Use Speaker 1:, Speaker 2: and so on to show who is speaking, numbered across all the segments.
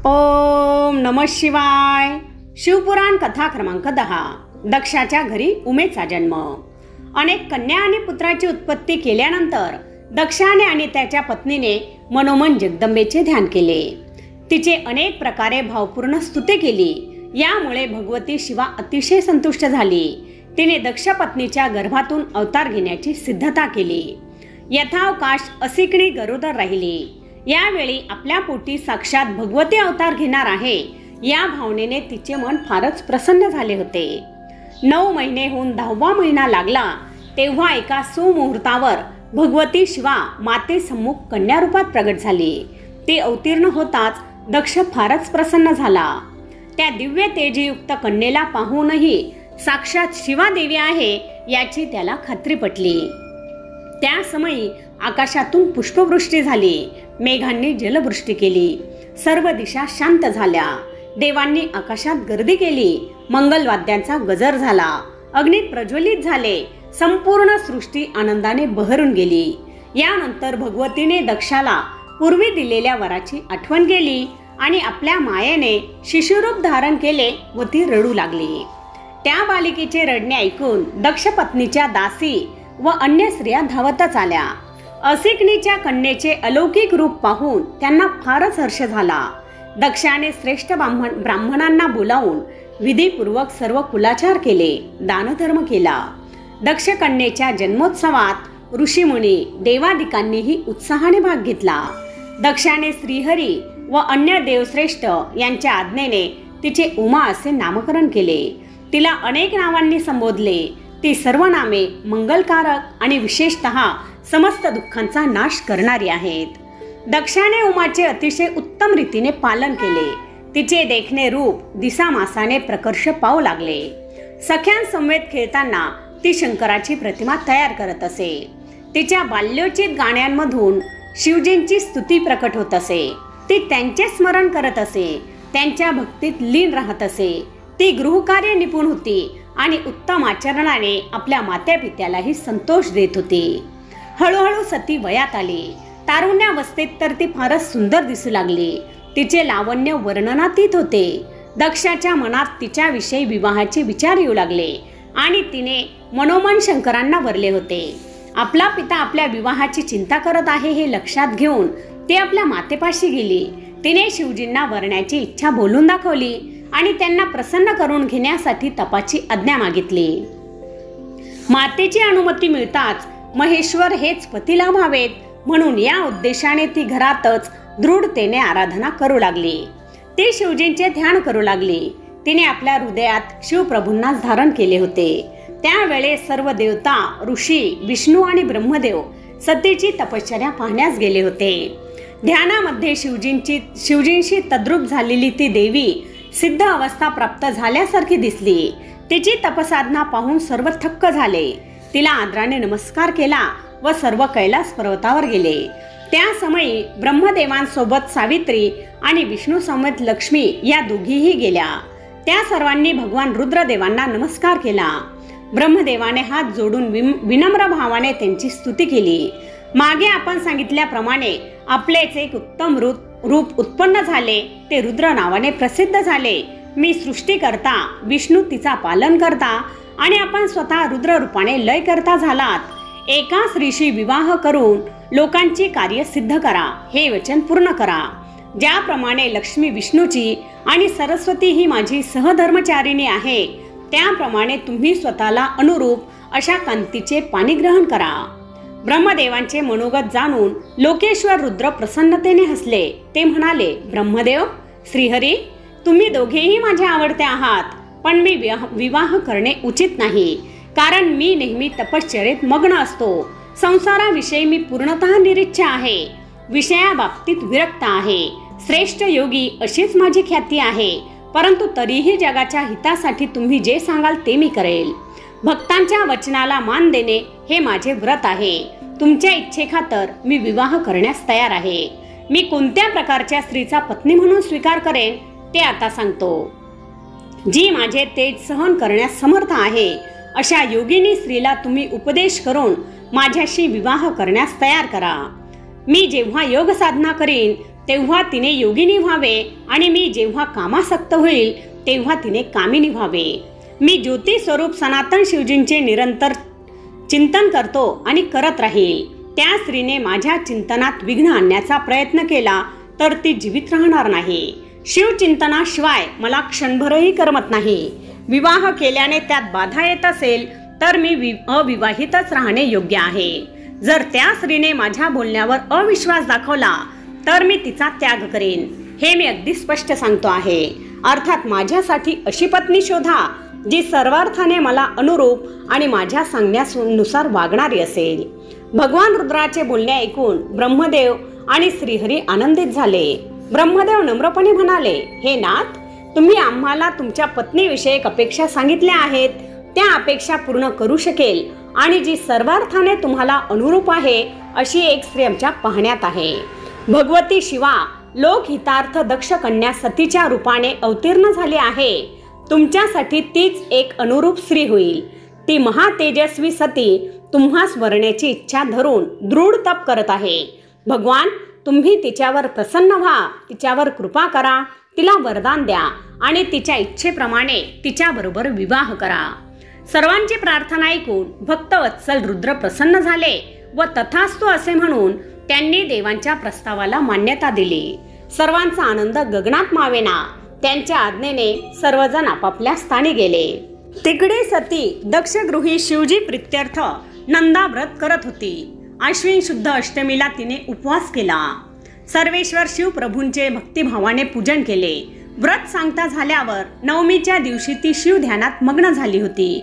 Speaker 1: ओम नमः शिवाय. शिवपुराण कथा क्रमांक 10. दक्षाच्या घरी उमेचा जन्म. अनेक कन्या आणि पुत्राची उत्पत्ती केल्यानंतर दक्षाने आणि त्याच्या पत्नीने मनोमन जगदंबेचे ध्यान केले. तिचे अनेक प्रकारे भावपूर्ण स्तुती केली. यामुळे भगवती शिवा अतिशय संतुष्ट झाली. तिने दक्ष पत्नीच्या गर्भातून अवतार घेण्याची सिद्धता केली. यथावकाश असिकणी गरोदर राहिली. यावेळी आपल्या पोटी साक्षात भगवती अवतार घेणार आहे या भावनेने तिचे मन फारच प्रसन्न झाले होते. 9 महिने होऊन 10वा महिना लागला तेव्हा एका सुमुहूर्तावर भगवती शिवा मातेसम्मुख कन्या रूपात प्रगट झाली. ती अवतीर्ण होताच दक्ष फारच प्रसन्न झाला. त्या दिव्य तेजयुक्त कन्येला पाहूनही साक्षात शिवा देवी आहे याची त्याला खात्री पटली. त्या समयी आकाशातून पुष्पवृष्टी झाली. मेघांनी जलवृष्टी केली. सर्व दिशा शांत झाल्या. देवांनी आकाशात गर्दी केली. मंगलवाद्यांचा गजर झाला. अग्नी प्रज्वलित झाले. संपूर्ण सृष्टी आनंदाने बहरून गेली. यानंतर भगवतीने दक्षाला पूर्वी दिलेल्या वराची आठवण केली आणि आपल्या मायेने शिशुरूप धारण केले व ती रडू लागली. त्या बालिकेचे रडणे ऐकून दक्ष पत्नीच्या दासी व अन्य स्त्रिया धावतच आल्या. असिकणीच्या कन्येचे अलौकिक रूप पाहून त्यांना फारच हर्ष झाला. दक्षाने श्रेष्ठ ब्राह्मणांना बोलावून विधीपूर्वक सर्व कुलाचार केले. दानधर्म केला. दक्ष कन्येच्या जन्मोत्सवात ऋषीमुनी देवादिकांनीही उत्साहाने भाग घेतला. दक्षाने श्रीहरी व अन्य देवश्रेष्ठ यांच्या आज्ञेने तिचे उमा असे नामकरण केले. तिला अनेक नावांनी संबोधले. ती सर्व नामे मंगलकारक आणि विशेषतः समस्त दुःखांचा नाश करणारी आहेत. दक्षाने उमाचे अतिशय उत्तम रीतीने पालन केले. तिचे देखणे रूप दिसामासाने प्रकर्ष पाहू लागले. सख्यांसमवेत खेळताना ती शंकराची प्रतिमा तयार करत असे. तिच्या बाल्योचित गाण्यांमधून शिवजींची स्तुती प्रकट होत असे. ती त्यांचे स्मरण करत असे. त्यांच्या भक्तीत लीन राहत असे. ती गृहकार्य निपुण होती आणि उत्तम आचरणाने आपल्या मात्यापित्यालाही संतोष देत होती. हळूहळू सती वयात आली. तारुण्यावस्थेत तर ती फारच सुंदर दिसू लागली. तिचे लावण्य वर्णनातीत होते. दक्षाच्या मनात तिच्याविषयी विवाहाचे विचार येऊ लागले आणि तिने मनोमन शंकरांना वरले होते. आपला पिता आपल्या विवाहाची चिंता करत आहे हे लक्षात घेऊन ती आपल्या मातेपाशी गेली. तिने शिवजींना वरण्याची इच्छा बोलून दाखवली आणि त्यांना प्रसन्न करून घेण्यासाठी तपाची आज्ञा मागितली. मातेची अनुमती मिळताच महेश्वर हेच पती लाभावेत म्हणून या उद्देशाने ती घरातच दृढतेने आराधना करू लागली. ती शिवजींचे ध्यान करू लागली. तिने आपल्या हृदयात शिवप्रभूंना धारण केले होते. त्यावेळेस सर्व देवता, ऋषी, विष्णू आणि ब्रह्मदेव सतीची तपश्चर्या पाहण्यास गेले होते. ध्यानामध्ये शिवजींशी तद्रूप झालेली ती देवी सिद्ध अवस्था प्राप्त झाल्यासारखी दिसली. तिची तपसाधना पाहून सर्व थक्क झाले. तिला आदराने नमस्कार केला व सर्व कैलास पर्वतावर गेले. त्या समयी ब्रह्मदेवांसोबत सावित्री आणि विष्णू समेत लक्ष्मी या दोघीही गेल्या. त्या सर्वांनी भगवान रुद्रदेवांना नमस्कार केला. ब्रह्मदेवाने हात जोडून विनम्र भावाने त्यांची स्तुती केली. मागे आपण सांगितल्याप्रमाणे आपलेच एक उत्तम रूप उत्पन्न झाले. ते रुद्र नावाने प्रसिद्ध झाले. मी सृष्टीकर्ता, विष्णू तिचा पालन करता आणि आपण स्वतः रुद्र रूपाने लय करता झालात. एका स्त्रीशी विवाह करून लोकांची कार्य सिद्ध करा, हे वचन पूर्ण करा. ज्याप्रमाणे लक्ष्मी विष्णूची आणि सरस्वती ही माझी सहधर्मचारिणी आहे त्याप्रमाणे तुम्ही स्वतःला अनुरूप अशा कांतीचे पाणीग्रहण करा. ब्रह्मदेवांचे मनोगत जाणून लोकेश्वर रुद्र प्रसन्नतेने हसले. ते म्हणाले, ब्रह्मदेव, श्रीहरी, तुम्ही दोघेही माझे आवडते आहात, पण मी विवाह करणे उचित नाही. कारण मी नेहमी तपश्चर्येत मग्न असतो. संसाराविषयी मी पूर्णतः निरीच्छ आहे. विषयाबाबतीत विरक्त आहे. श्रेष्ठ योगी अशीच माझी ख्याती आहे. परंतु तरीही जगाच्या हितासाठी तुम्ही जे सांगाल ते मी करेल. भक्तांच्या वचनाला मान देणे हे माझे व्रत आहे. तुमच्या इच्छेखातर मी विवाह करण्यास तयार आहे. मी कोणत्या प्रकारच्या स्त्रीचा पत्नी म्हणून स्वीकार करेन ते आता सांगतो. जी माझे तेज सहन करण्यास समर्थ आहे अशा योगिनी स्त्रीला तुम्ही उपदेश करून माझ्याशी विवाह करण्यास तयार करा. मी जेव्हा योग साधना करीन तेव्हा तिने योगिनी व्हावे आणि मी जेव्हा कामासक्त होईल तेव्हा तिने कामिनी व्हावे. मी ज्योती स्वरूप सनातन शिवजींचे निरंतर चिंतन करतो आणि करत राहील. त्या स्त्रीने माझ्या चिंतनात विघ्न आणण्याचा प्रयत्न केला तर ती जीवित राहणार नाही. शिवचिंतनाशिवाय मला क्षणभरही करमत नाही. विवाह केल्याने त्यात बाधा येत असेल तर मी अविवाहितच राहणे योग्य आहे. जर त्या स्त्रीने माझ्या बोलण्यावर अविश्वास दाखवला तर मी तिचा त्याग करेन. हे मी अगदी स्पष्ट सांगतो आहे. अर्थात माझ्यासाठी अशी पत्नी शोधा जी सर्वार्थाने मला अनुरूप आणि माझ्या सांगण्यानुसार वागणारी असेल. भगवान रुद्राचे बोलणे ऐकून ब्रह्मदेव आणि श्रीहरी आनंदित झाले. ब्रह्मदेव नम्रपणे म्हणाले, हे नाथ, तुम्ही आम्हाला तुमच्या पत्नीविषयक अपेक्षा सांगितल्या आहेत. त्या अपेक्षा पूर्ण करू शकेल आणि जी सर्वार्थाने तुम्हाला अनुरूप आहे अशी एक स्त्री आमच्या पाहण्यात आहे. भगवती शिवा लोकहितार्थ दक्ष कन्या सतीच्या रूपाने अवतीर्ण झाली आहे. तुमच्यासाठी तीच एक अनुरूप स्त्री होईल. ती महातेजस्वी सती तुम्हास वरण्याची इच्छा धरून दृढ तप करत आहे. भगवान, तुम्ही तिच्यावर प्रसन्न व्हा, तिच्यावर कृपा करा, तिला वरदान द्या आणि तिच्या इच्छेप्रमाणे तिच्याबरोबर विवाह करा. सर्वांची प्रार्थना ऐकून भक्तवत्सल रुद्र प्रसन्न झाले व तथास्तु असे म्हणून त्यांनी देवांच्या प्रस्तावाला मान्यता दिली. सर्वांचा आनंद गगनात मावेना. त्यांच्या आज्ञेने सर्वजण आपापल्या स्थानी गेले. तिकडे सती दक्षगृही शिवजी प्रित्यर्थ नंदा व्रत करत होती. आश्विन शुद्ध अष्टमीला तिने उपवास केला. सर्वेश्वर शिवप्रभूंचे भक्तिभावाने पूजन केले. व्रत सांगता झाल्यावर नवमीच्या दिवशी ती शिव ध्यानात मग्न झाली होती.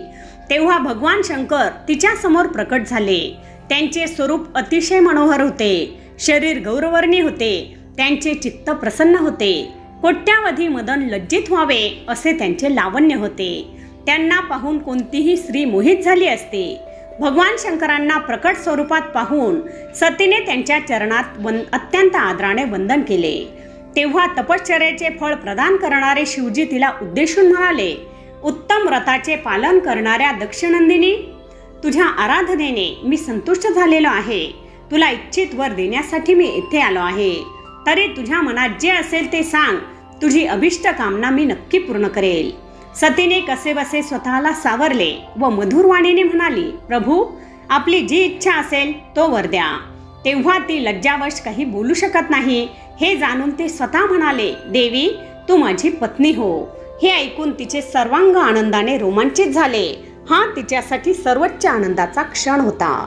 Speaker 1: तेव्हा भगवान शंकर तिच्या समोर प्रकट झाले. त्यांचे स्वरूप अतिशय मनोहर होते. शरीर गौरवर्णी होते. त्यांचे चित्त प्रसन्न होते. कोट्यावधी मदन लज्जित व्हावे असे त्यांचे लावण्य होते. त्यांना पाहून कोणतीही स्त्री मोहित झाली असते. भगवान शंकरांना प्रकट स्वरूपात पाहून सतीने त्यांच्या चरणात अत्यंत आदराने वंदन केले. तेव्हा तपश्चर्याचे फळ प्रदान करणारे शिवजी तिला उद्देशून म्हणाले, उत्तम व्रताचे पालन करणाऱ्या दक्षनंदिनी, तुझ्या आराधनेने मी संतुष्ट झालेलो आहे. तुला इच्छित वर देण्यासाठी मी येथे आलो आहे. तरी तुझ्या मनात जे असेल ते सांग. तुझी अभिष्ट कामना मी नक्की पूर्ण करेल. सतीने कसेबसे स्वतःला सावरले व मधुरवाणीने म्हणाली, प्रभू, आपली जी इच्छा असेल तो वर द्या. तेव्हा ती लज्जावश काही बोलू शकत नाही. हे जाणून ते स्वतः म्हणाले, देवी, तू माझी पत्नी हो. हे ऐकून तिचे सर्वांग आनंदाने रोमांचित झाले. हा तिच्यासाठी सर्वोच्च आनंदाचा क्षण होता.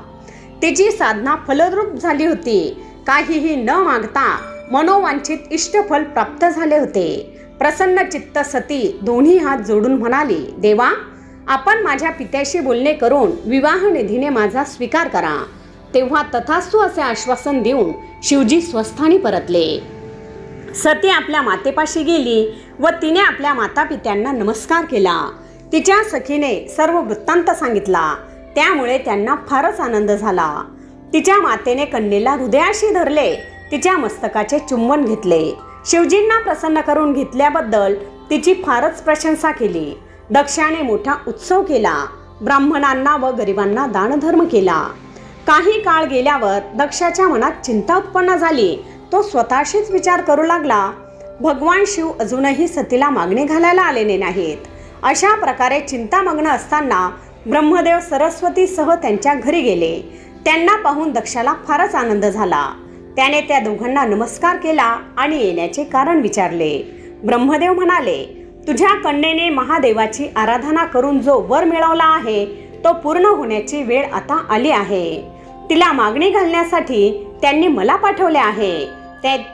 Speaker 1: तिची साधना फलरूप झाली होती. काहीही न मागता मनोवांछित इष्टफल प्राप्त झाले होते. प्रसन्न चित्त सती दोन्ही हात जोडून म्हणाली, देवा, आपण माझ्या पित्याशी बोलणे करून विवाहनिधीने माझा स्वीकार करा. तेव्हा तथास्तु असे आश्वासन देऊन शिवजी स्वस्थानी परतले. सती आपल्या मातेपाशी गेली व तिने आपल्या मातापित्यांना नमस्कार केला. तिच्या सखीने सर्व वृत्तांत सांगितला. त्यामुळे त्यांना फारच आनंद झाला. तिच्या मातेने कन्येला हृदयाशी धरले. तिच्या मस्तकाचे चुंबन घेतले. शिवजींना प्रसन्न करून घेतल्याबद्दल तिची फारच प्रशंसा केली. दक्षाने मोठा उत्सव केला. ब्राह्मणांना व गरिबांना दानधर्म केला. काही काळ गेल्यावर दक्षाच्या मनात चिंता उत्पन्न झाली. तो स्वतःशीच विचार करू लागला, भगवान शिव अजूनही सतीला मागणी घालायला आलेले नाहीत. अशा प्रकारे चिंतामग्न असताना ब्रह्मदेव सरस्वतीसह त्यांच्या घरी गेले. त्यांना पाहून दक्षाला फारच आनंद झाला. त्याने त्या दोघांना नमस्कार केला आणि येण्याचे कारण विचारले. ब्रह्मदेव म्हणाले, तुझ्या कन्येने महादेवाची आराधना करून जो वर मिळवला आहे तो पूर्ण होण्याची वेळ आता आली आहे. तिला मागणी घालण्यासाठी त्यांनी मला पाठवले आहे.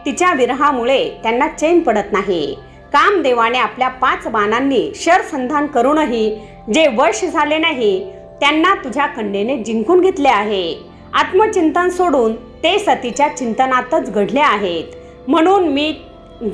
Speaker 1: तिच्या विरहामुळे त्यांना चैन पडत नाही. कामदेवाने आपल्या 5 बाणांनी शरसंधान करूनही जे वश झाले नाही त्यांना तुझ्या कन्येने जिंकून घेतले आहे. आत्मचिंतन सोडून ते सतीच्या चिंतनातच घडले आहेत. म्हणून मी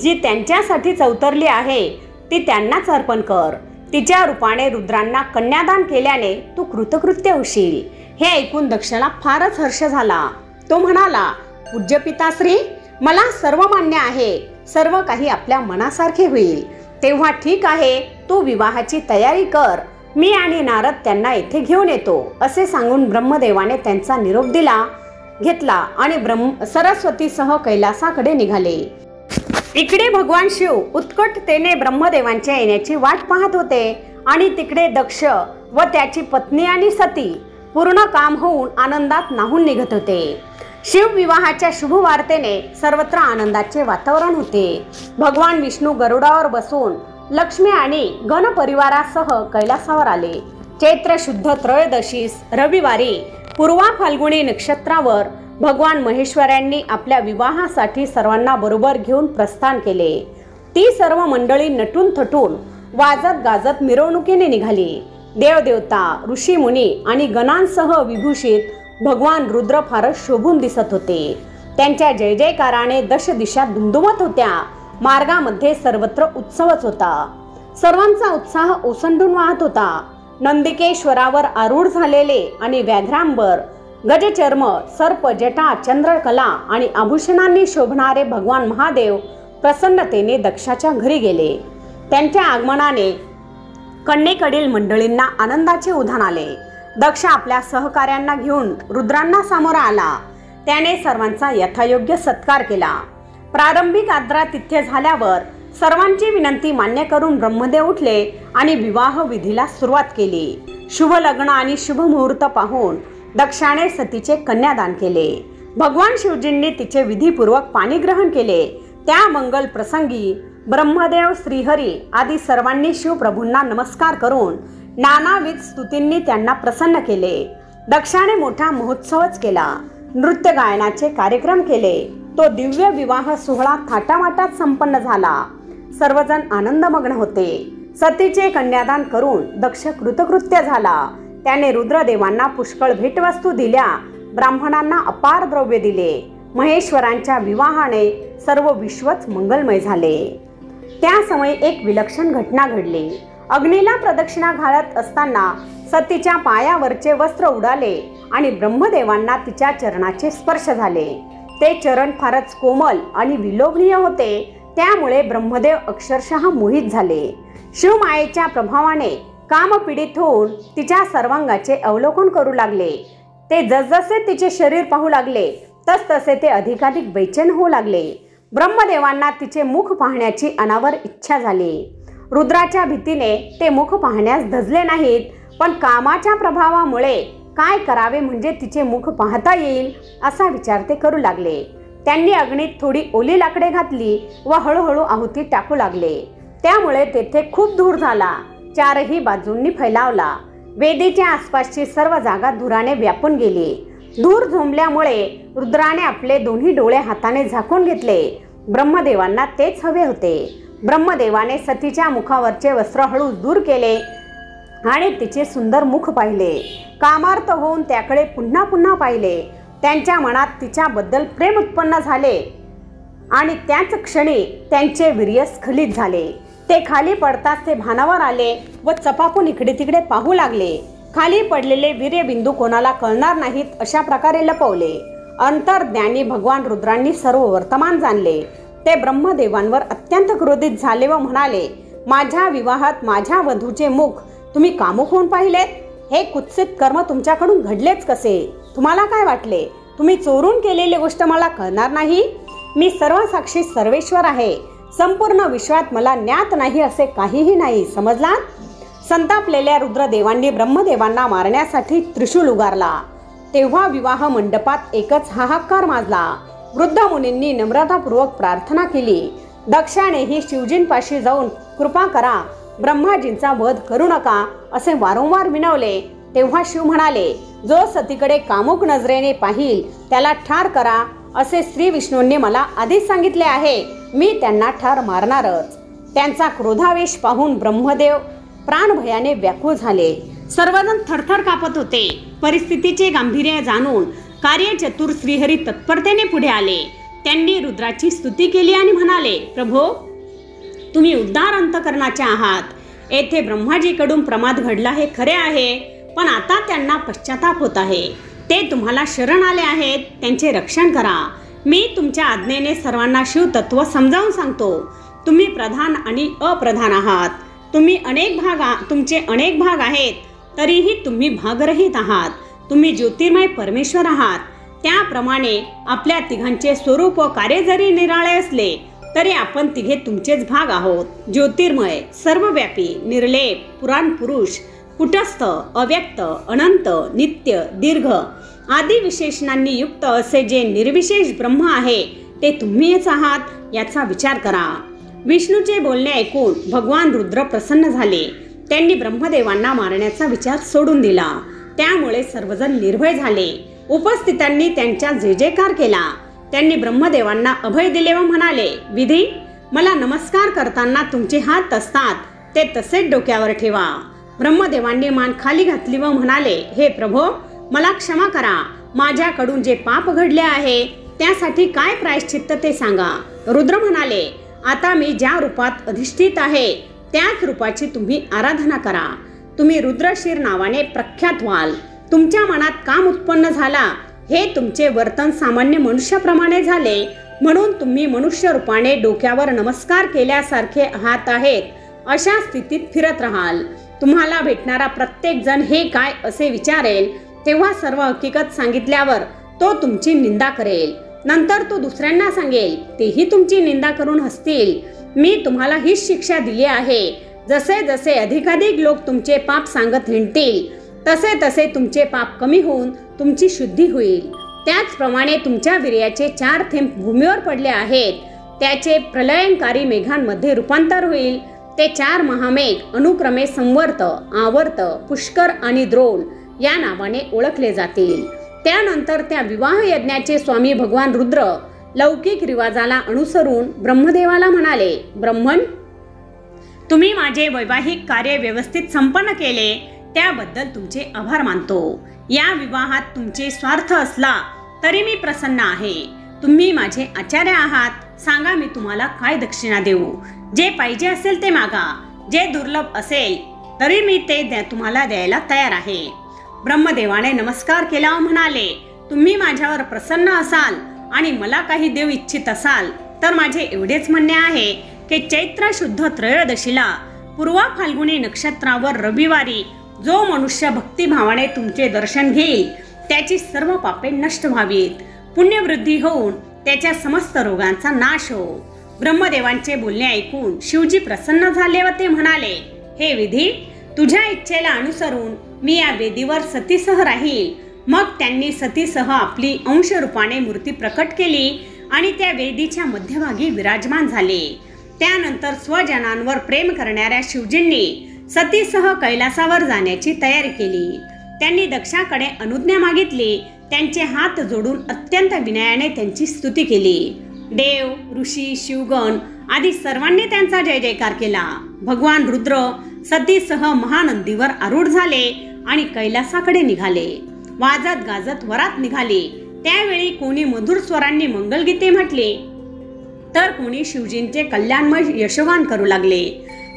Speaker 1: जी त्यांच्यासाठीच अवतरली आहे ती त्यांनाच अर्पण कर. तिच्या रूपाने रुद्रांना कन्यादान केल्याने तू कृतकृत्य होशील. हे ऐकून दक्षाला फारच हर्ष झाला. तो म्हणाला, पूज्य पिताश्री, मला सर्व मान्य आहे. सर्व काही आपल्या मनासारखे होईल. तेव्हा ठीक आहे, तू विवाहाची तयारी कर. मी आणि नारद त्यांना येथे घेऊन येतो. असे सांगून ब्रह्मदेवाने त्यांचा निरोप दिला. घेतला आणि सरस्वतीसह कैलासाकडे निघाले. इकडे भगवान शिव उत्कटतेने ब्रह्मदेवांच्या येण्याची वाट पाहत होते आणि तिकडे दक्ष व त्याची पत्नी आणि सती पूर्ण काम होऊन आनंदात न्हाऊन निघत होते. शिव विवाहाच्या शुभ वार्तेने सर्वत्र आनंदाचे वातावरण होते. भगवान विष्णू गरुडावर बसून लक्ष्मी आणि गण परिवारासह कैलासावर आले. चैत्र शुद्ध त्रयोदशीस रविवारी पूर्वा फाल्गुनी नक्षत्रावर भगवान महेश्वरांनी आपल्या विवाहासाठी सर्वांना बरोबर घेऊन प्रस्थान केले. ती सर्व मंडळी नटून थटून वाजत गाजत मिरवणुकीने निघाली. देवदेवता ऋषी मुनी आणि गणांसह विभूषित भगवान रुद्र फारच शोभून दिसत होते. त्यांच्या जय जयकाराने दश दिशा दुमदुमत होत्या. मार्गामध्ये सर्वत्र उत्सवच होता. सर्वांचा उत्साह ओसंडून वाहत होता. नंदिकेश्वरावर आरूढ झालेले आणि व्याघ्रांबर गजचर्म सर्प जटा चंद्रकला आणि आभूषणांनी शोभणारे भगवान महादेव प्रसन्नतेने दक्षाच्या घरी गेले. त्यांच्या आगमनाने कन्येकडील मंडळींना आनंदाचे उधाण आले. दक्ष आपल्या सहकार्यांना घेऊन रुद्रांना सामोरा आला. त्याने सर्वांचा यथायोग्य सत्कार केला. प्रारंभिक आदरातिथ्य झाल्यावर सर्वांची विनंती मान्य करून ब्रह्मदेव उठले आणि विवाह विधीला सुरुवात केली. शुभ लग्न आणि शुभ मुहूर्त पाहून दक्षाने सतीचे कन्यादान केले. भगवान शिवजींनी तिचे विधीपूर्वक पाणीग्रहण केले. त्या मंगल प्रसंगी ब्रह्मदेव श्रीहरी आदी सर्वांनी शिवप्रभूंना नमस्कार करून नानाविध स्तुतींनी त्यांना प्रसन्न केले. दक्षाने मोठा महोत्सवच केला. नृत्य गायनाचे कार्यक्रम केले. तो दिव्य विवाह सोहळा थाटामाटात संपन्न झाला. सर्वजण आनंदमग्न होते. सतीचे कन्यादान करून दक्ष कृतकृत्य झाला. त्याने रुद्रदेवांना पुष्कळ भेटवस्तू दिल्या. ब्राह्मणांना अपार द्रव्य दिले. महेश्वरांच्या विवाहाने सर्व विश्वच मंगलमय झाले. त्या समयी एक विलक्षण घटना घडली. अग्नीला प्रदक्षिणा घालत असताना सतीच्या पायावरचे वस्त्र उडाले आणि ब्रह्मदेवांना तिच्या चरणाचे स्पर्श झाले. ते चरण फारच कोमल आणि विलोभनीय होते. त्यामुळे ब्रह्मदेव अक्षरशः मोहित झाले. शिवमायेच्या प्रभावाने कामपीडित होऊन तिच्या सर्वांगाचे अवलोकन करू लागले. ते जसजसे तिचे शरीर पाहू लागले तसतसे ते अधिकाधिक बेचैन होऊ लागले. ब्रह्मदेवांना तिचे मुख पाहण्याची अनावर इच्छा झाली. रुद्राच्या भीतीने ते मुख पाहण्यास धजले नाहीत, पण कामाच्या प्रभावामुळे काय करावे म्हणजे तिचे मुख पाहता येईल असा विचार ते करू लागले. त्यांनी अग्नीत थोडी ओली लाकडे घातली व हळूहळू आहुती टाकू लागले. त्यामुळे तेथे खूप धूर झाला. चारही बाजूंनी फैलावला. वेदीच्या आसपासची सर्व जागा धुराने व्यापून गेली. धूर झोंबल्यामुळे रुद्राने आपले दोन्ही डोळे हाताने झाकून घेतले. ब्रह्मदेवांना तेच हवे होते. ब्रह्मदेवाने सतीच्या मुखावरचे वस्त्र हळू दूर केले आणि तिचे सुंदर मुख पाहिले. कामार्थ होऊन त्याकडे पुन्हा पुन्हा पाहिले. त्यांच्या मनात तिच्याबद्दल प्रेम उत्पन्न झाले आणि त्याच क्षणी त्यांचे वीर्य स्खलित झाले. ते खाली पडताच ते भानावर आले व चपाकून इकडे तिकडे पाहू लागले. खाली पडलेले वीर्यबिंदू कोणाला कळणार नाहीत अशा प्रकारे लपवले. अंतर्ज्ञानी भगवान रुद्रांनी सर्व वर्तमान जाणले. ते ब्रह्मदेवांवर अत्यंत क्रोधित झाले व म्हणाले, माझ्या विवाहात माझ्या वधूचे मुख तुम्ही कामुक होऊन पाहिलेत? हे कुत्सित कर्म तुमच्याकडून घडलेच कसे? तुम्हाला काय वाटले तुम्ही चोरून केलेली गोष्ट मला कळणार नाही? मी सर्व साक्षी सर्वेश्वर आहे. संपूर्ण विश्वात मला ज्ञात नाही असे काहीही नाही, समजलात? संतापलेल्या रुद्रदेवांनी ब्रह्मदेवांना मारण्यासाठी त्रिशूल उगारला. तेव्हा विवाह मंडपात एकच हाहाकार माजला. वृद्ध मुनींनी नम्रतापूर्वक प्रार्थना केली. दक्षानेही शिवजींपाशी जाऊन कृपा करा, ब्रह्माजींचा वध करू नका असे वारंवार विनवले. तेव्हा शिव म्हणाले, जो सतीकडे कामुक नजरेने पाहिल त्याला ठार करा असे श्री विष्णूंनी मला आधीच सांगितले आहे. मी त्यांना ठार मारणारच. त्यांचा क्रोधावेश पाहून ब्रह्मदेव प्राणभयाने व्याकुळ झाले. सर्वजण थरथर कापत होते. परिस्थितीचे गांभीर्य जाणून कार्यचतुर श्रीहरी तत्परतेने पुढे आले. त्यांनी रुद्राची स्तुती केली आणि म्हणाले, प्रभो, तुम्ही उदार अंतकरणाचे आहात. येथे ब्रह्माजीकडून प्रमाद घडला हे खरे आहे, पण आता त्यांना पश्चाताप होत आहे. ते तुम्हाला शरण आले आहेत, त्यांचे रक्षण करा. मी तुमच्या आज्ञेने सर्वांना शिवतत्व समजावून सांगतो. तुम्ही प्रधान आणि अप्रधान आहात. तुमचे अनेक भाग आहेत, तरीही तुम्ही भागरहित आहात. तुम्ही ज्योतिर्मय परमेश्वर आहात. त्याप्रमाणे आपल्या तिघांचे स्वरूप व कार्य जरी निराळे असले तरी आपण तिघे तुमचेच भाग आहोत. ज्योतिर्मय, सर्वव्यापी, निर्लेप, पुराण पुरुष, कुटस्थ, अव्यक्त, अनंत, नित्य, दीर्घ आदी विशेषणांनी युक्त असे जे निर्विशेष ब्रह्म आहे ते तुम्हीच आहात याचा विचार करा. विष्णूचे बोलणे ऐकून भगवान रुद्र प्रसन्न झाले. त्यांनी ब्रह्मदेवांना मारण्याचा विचार सोडून दिला. त्यामुळे सर्वजण निर्भय झाले. उपस्थितांनी त्यांचा जय जयकार केला. त्यांनी ब्रह्मदेवांना अभय दिले व म्हणाले, विधी, मला नमस्कार करताना तुमचे हात असतात ते तसेच डोक्यावर ठेवा. ब्रह्मदेवांनी मान खाली घातली व म्हणाले, हे प्रभो, मला क्षमा करा. माझ्याकडून जे पाप घडले आहे त्यासाठी काय प्रायश्चित्त ते सांगा. रुद्र म्हणाले, आता मी ज्या रूपात अधिष्ठित आहे त्याच रूपाची तुम्ही आराधना करा. तुम्ही रुद्रशीर नावाने प्रख्यात व्हाल. तुमच्या मनात काम उत्पन्न झाला. हे तुमचे वर्तन सामान्य मनुष्याप्रमाणे झाले म्हणून तुम्ही मनुष्य रूपाने डोक्यावर नमस्कार केल्यासारखे हात आहेत अशा स्थितीत फिरत राहाल. तुम्हाला भेटणारा प्रत्येक जण हे काय असे विचारेल. तेव्हा सर्व हकीकत सांगितल्यावर तो तुमची निंदा करेल. नंतर तो दुसऱ्यांना सांगेल, तेही तुमची निंदा करून हसतील. मी तुम्हाला हीच शिक्षा दिली आहे. जसे जसे अधिकाधिक लोक तुमचे पाप सांगत हिंडतील तसे तसे तुमचे पाप कमी होऊन तुमची शुद्धी होईल. त्याचप्रमाणे तुमच्या वीर्याचे 4 थेंब भूमीवर पडले आहेत. त्याचे प्रलयंकारी मेघांमध्ये रूपांतर होईल. ते 4 महामेघ अनुक्रमे संवर्त, आवर्त, पुष्कर आणि द्रोण या नावाने ओळखले जातील. त्यानंतर त्या विवाह यज्ञाचे स्वामी भगवान रुद्र लौकिक रिवाजाला अनुसरून ब्रह्मदेवाला म्हणाले, ब्रह्मन, तुम्ही माझे वैवाहिक कार्य व्यवस्थित संपन्न केले त्याबद्दल तुमचे आभार मानतो. या विवाहात तुमचे स्वार्थ असला तरी मी प्रसन्न आहे. तुम्ही माझे आचार्य आहात. सांगा, मी तुम्हाला काय दक्षिणा देऊ. जे पाहिजे असेल ते मागा. जे दुर्लभ असेल तरी मी ते तुम्हाला द्यायला तयार आहे. ब्रह्मदेवाने नमस्कार केला व म्हणाले, तुम्ही माझ्यावर प्रसन्न असाल आणि मला काही देऊ इच्छित असाल तर माझे एवढेच म्हणणे आहे की चैत्र शुद्ध त्रयोदशीला पूर्वा फाल्गुनी नक्षत्रावर रविवारी जो मनुष्य भक्तिभावाने तुमचे दर्शन घेईल त्याची सर्व पापे नष्ट व्हावीत. पुण्यवृद्धी होऊन त्याच्या समस्त रोगांचा नाश हो. ब्रह्मदेवांचे बोलणे ऐकून शिवजी प्रसन्न झाले व ते म्हणाले, हे विधी, तुझ्या इच्छेला अनुसरून मी या वेदीवर सतीसह राहील. मग त्यांनी सतीसह आपली अंश रूपाने मूर्ती प्रकट केली आणि त्या वेदीच्या मध्यभागी विराजमान झाले. त्यानंतर स्वजनांवर प्रेम करणाऱ्या शिवजींनी सतीसह कैलासावर जाण्याची तयारी केली. त्यांनी दक्षाकडे अनुज्ञा मागितली. त्यांचे हात जोडून अत्यंत विनयाने त्यांची स्तुती केली. देव, ऋषी, शिवगण आदी सर्वांनी त्यांचा जय जयकार केला. भगवान रुद्र सतीसह महानंदीवर आरूढ झाले आणि कैलासाकडे निघाले. वाजत गाजत वरात निघाली. त्यावेळी कोणी मधुर स्वरांनी मंगलगीते म्हटली तर कोणी शिवजींचे कल्याणमय यशोगान करू लागले.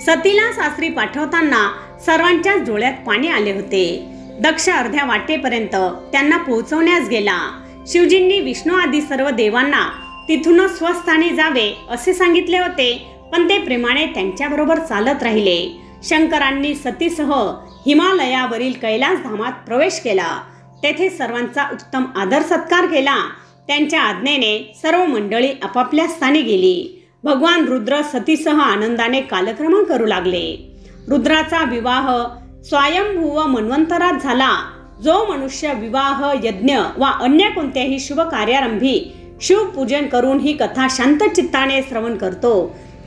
Speaker 1: सतीला सासरी पाठवताना सर्वांच्याच डोळ्यात पाणी आले होते. दक्ष अर्ध्या वाटेपर्यंत त्यांना पोहोचवण्यास गेला. शिवजींनी विष्णू आदी सर्व देवांना तिथूनच स्वस्थानी जावे असे सांगितले होते, पण ते प्रेमाने त्यांच्याबरोबर चालत राहिले. शंकरांनी सतीसह हिमालयावरील कैलास धामात प्रवेश केला. तेथे सर्वांचा उत्तम आदर सत्कार केला. त्यांच्या आज्ञेने सर्व मंडळी आपापल्या स्थानी गेली. भगवान रुद्र सतीसह आनंदाने कालक्रमण करू लागले. रुद्राचा विवाह स्वयंभू मन्वंतरात झाला. जो मनुष्य विवाह, यज्ञ वा अन्य कोणत्याही शुभ कार्यारंभी शिवपूजन करून ही कथा शांत चित्ताने श्रवण करतो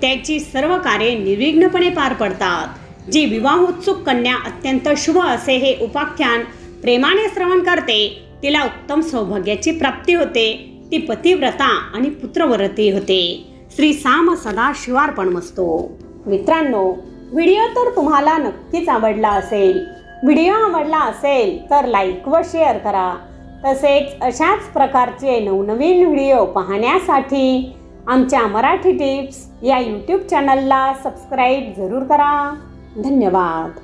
Speaker 1: त्याची सर्व कार्ये निर्विघ्नपणे पार पडतात. जी विवाहोत्सुक कन्या अत्यंत शुभ असे हे उपाख्यान प्रेमाने श्रवण करते तिला उत्तम सौभाग्याची प्राप्ती होते. ती पतिव्रता आणि पुत्रवरती होते. श्री साम सदा शिवार्पणमस्तु. मित्रांनो, व्हिडिओ तर तुम्हाला नक्कीच आवडला असेल. व्हिडिओ आवडला असेल तर लाईक व शेअर करा. तसेच अशाच प्रकारचे नवनवीन व्हिडिओ पाहण्यासाठी आमच्या मराठी टिप्स या यूट्यूब चॅनलला सबस्क्राईब जरूर करा. धन्यवाद.